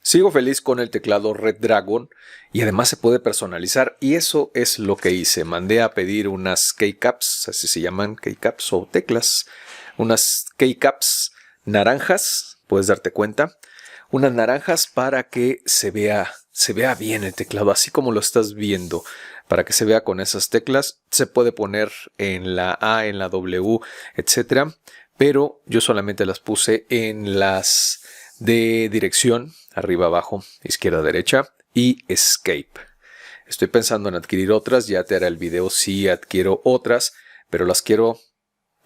Sigo feliz con el teclado Redragon y además se puede personalizar, y eso es lo que hice. Mandé a pedir unas keycaps, así se llaman, keycaps o teclas, unas keycaps naranjas, puedes darte cuenta, unas naranjas para que se vea bien el teclado, así como lo estás viendo, para que se vea con esas teclas. Se puede poner en la A, en la W, etcétera, pero yo solamente las puse en las de dirección, arriba, abajo, izquierda, derecha, y escape. Estoy pensando en adquirir otras, ya te haré el video si adquiero otras, pero las quiero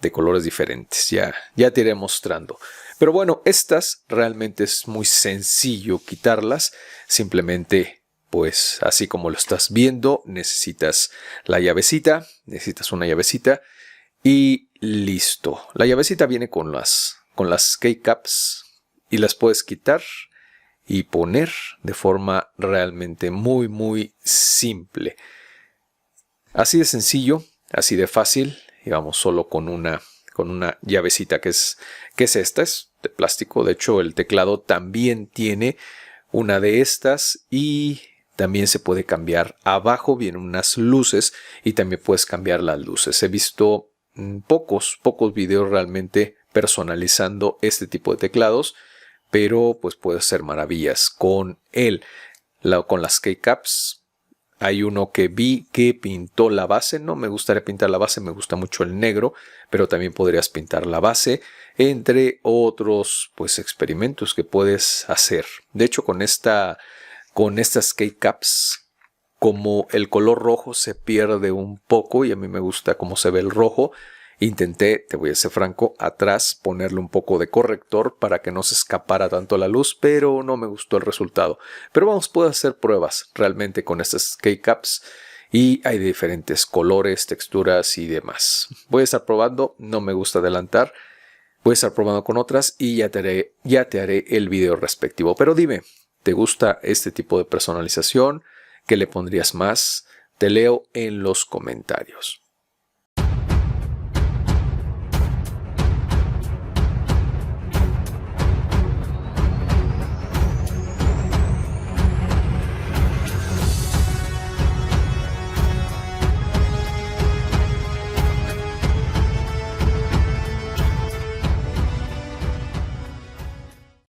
de colores diferentes, ya te iré mostrando. Pero bueno, estas realmente es muy sencillo quitarlas, simplemente pues así como lo estás viendo, necesitas la llavecita, necesitas una llavecita y listo. La llavecita viene con las keycaps y las puedes quitar y poner de forma realmente muy simple. Así de sencillo, así de fácil. Y vamos solo con una llavecita que es esta, es de plástico. De hecho, el teclado también tiene una de estas y también se puede cambiar. Abajo vienen unas luces y también puedes cambiar las luces. He visto pocos videos realmente personalizando este tipo de teclados, pero pues puedes hacer maravillas con él. Con las keycaps hay uno que vi que pintó la base. No me gustaría pintar la base, me gusta mucho el negro, pero también podrías pintar la base, entre otros pues experimentos que puedes hacer. De hecho, con estas keycaps, como el color rojo se pierde un poco y a mí me gusta cómo se ve el rojo, intenté, te voy a ser franco, atrás ponerle un poco de corrector para que no se escapara tanto la luz, pero no me gustó el resultado. Pero vamos, puedo hacer pruebas realmente con estas keycaps y hay de diferentes colores, texturas y demás. Voy a estar probando, no me gusta adelantar, voy a estar probando con otras y ya te haré el video respectivo. Pero dime, ¿te gusta este tipo de personalización? ¿Qué le pondrías más? Te leo en los comentarios.